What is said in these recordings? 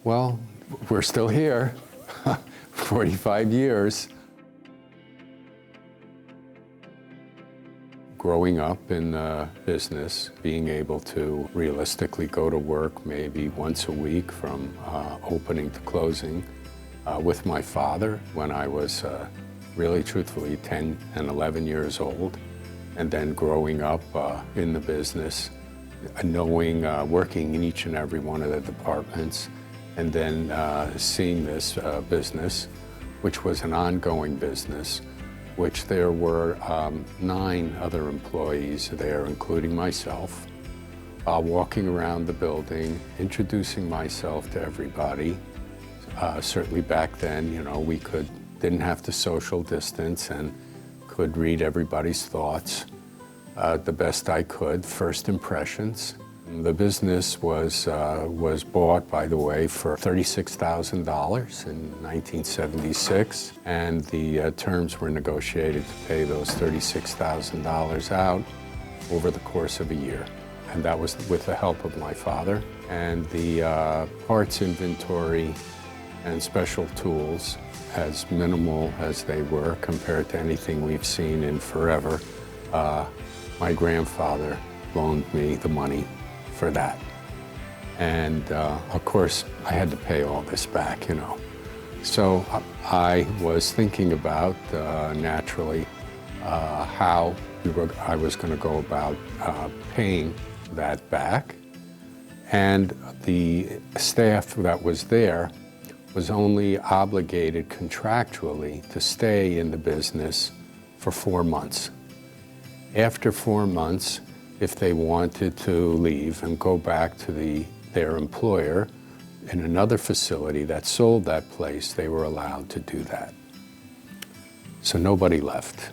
Well, we're still here, 45 years. Growing up in the business, being able to realistically go to work maybe once a week from opening to closing with my father when I was really truthfully 10 and 11 years old, and then growing up in the business, knowing, working in each and every one of the departments, and then seeing this business, which was an ongoing business, which there were 9 other employees there, including myself, walking around the building, introducing myself to everybody. Certainly back then, you know, we didn't have to social distance and could read everybody's thoughts the best I could, first impressions. The business was bought, by the way, for $36,000 in 1976, and the terms were negotiated to pay those $36,000 out over the course of a year. And that was with the help of my father. And the parts inventory and special tools, as minimal as they were compared to anything we've seen in forever, my grandfather loaned me the money for that. And of course, I had to pay all this back, you know. So I was thinking about, naturally, how I was going to go about paying that back. And the staff that was there was only obligated contractually to stay in the business for 4 months. After 4 months, if they wanted to leave and go back to their employer in another facility that sold that place, they were allowed to do that. So nobody left.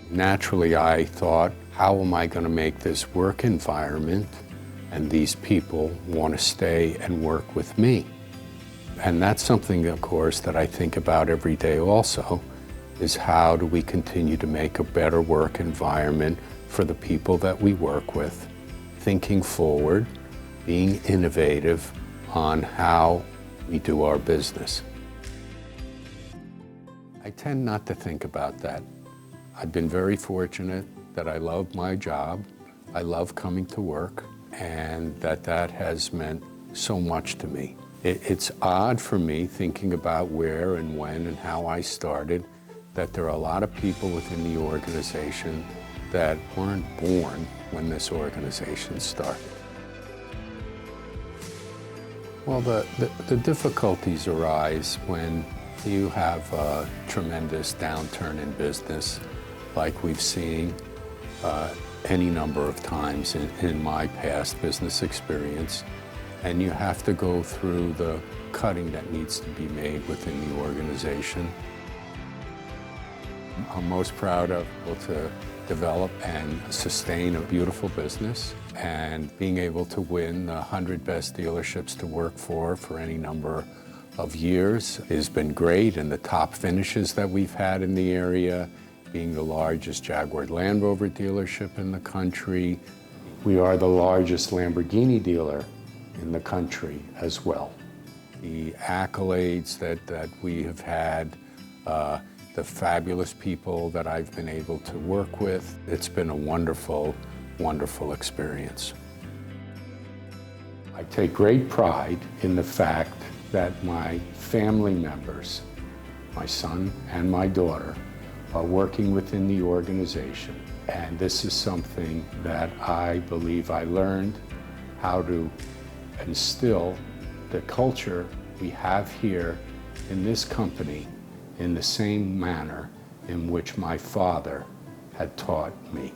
Naturally, I thought, how am I going to make this work environment and these people want to stay and work with me? And that's something, of course, that I think about every day also, is how do we continue to make a better work environment for the people that we work with, thinking forward, being innovative on how we do our business. I tend not to think about that. I've been very fortunate that I love my job, I love coming to work, and that has meant so much to me. It's odd for me thinking about where and when and how I started, that there are a lot of people within the organization that weren't born when this organization started. Well, the difficulties arise when you have a tremendous downturn in business, like we've seen any number of times in my past business experience, and you have to go through the cutting that needs to be made within the organization. I'm most proud of able to develop and sustain a beautiful business, and being able to win the 100 best dealerships to work for any number of years has been great, and the top finishes that we've had in the area, being the largest Jaguar Land Rover dealership in the country. We are the largest Lamborghini dealer in the country as well. The accolades that we have had, the fabulous people that I've been able to work with. It's been a wonderful, wonderful experience. I take great pride in the fact that my family members, my son and my daughter, are working within the organization. And this is something that I believe I learned how to instill the culture we have here in this company in the same manner in which my father had taught me.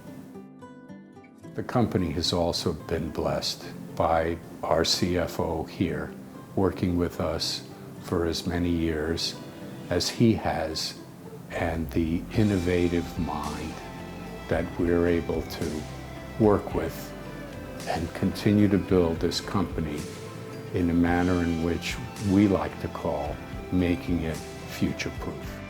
The company has also been blessed by our CFO here, working with us for as many years as he has, and the innovative mind that we're able to work with and continue to build this company in a manner in which we like to call making it future-proof.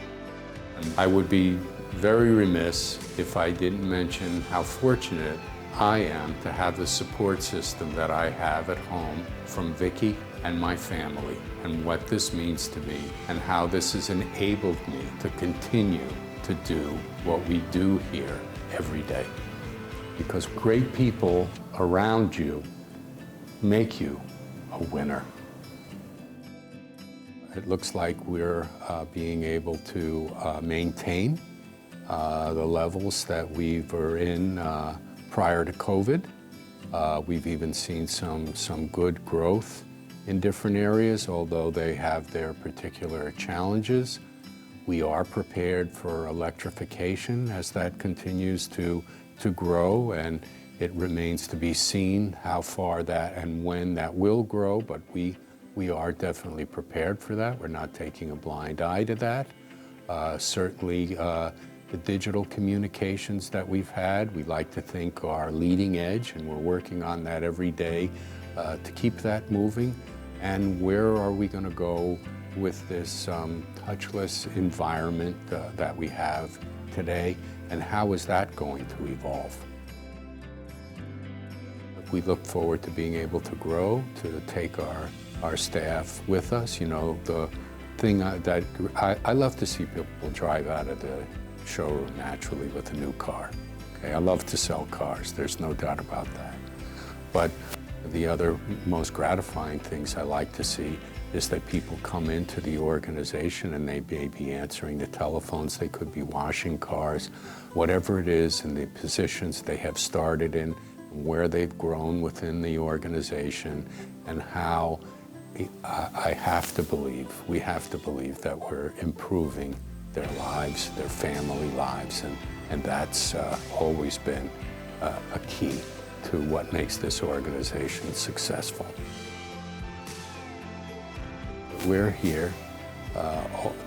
I would be very remiss if I didn't mention how fortunate I am to have the support system that I have at home from Vicki and my family, and what this means to me, and how this has enabled me to continue to do what we do here every day. Because great people around you make you a winner. It looks like we're being able to maintain the levels that we were in prior to COVID. We've even seen some good growth in different areas, although they have their particular challenges. We are prepared for electrification as that continues to grow, and it remains to be seen how far that and when that will grow, but we are definitely prepared for that. We're not taking a blind eye to that. Certainly, the digital communications that we've had, we like to think are leading edge, and we're working on that every day to keep that moving. And where are we going to go with this touchless environment that we have today, and how is that going to evolve? We look forward to being able to grow, to take our staff with us. You know, the thing that I love to see people drive out of the showroom naturally with a new car. Okay, I love to sell cars, there's no doubt about that. But the other most gratifying things I like to see is that people come into the organization and they may be answering the telephones, they could be washing cars, whatever it is, in the positions they have started in, where they've grown within the organization, and how I have to believe, we have to believe that we're improving their lives, their family lives, and that's always been a key to what makes this organization successful. We're here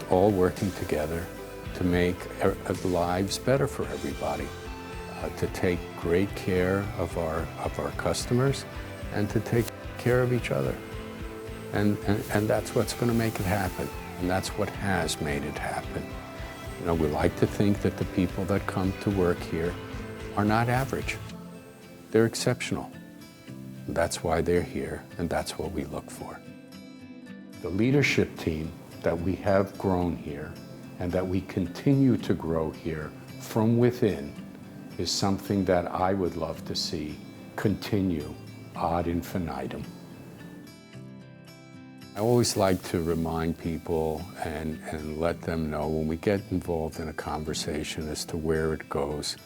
all working together to make lives better for everybody, to take great care of our customers, and to take care of each other. And that's what's going to make it happen, and that's what has made it happen. You know, we like to think that the people that come to work here are not average. They're exceptional. That's why they're here, and that's what we look for. The leadership team that we have grown here and that we continue to grow here from within is something that I would love to see continue ad infinitum. I always like to remind people and let them know when we get involved in a conversation as to where it goes.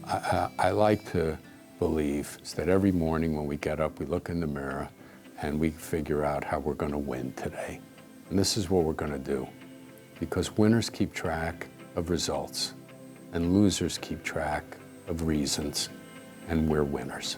I like to believe that every morning when we get up, we look in the mirror and we figure out how we're going to win today. And this is what we're going to do, because winners keep track of results and losers keep track of reasons, and we're winners.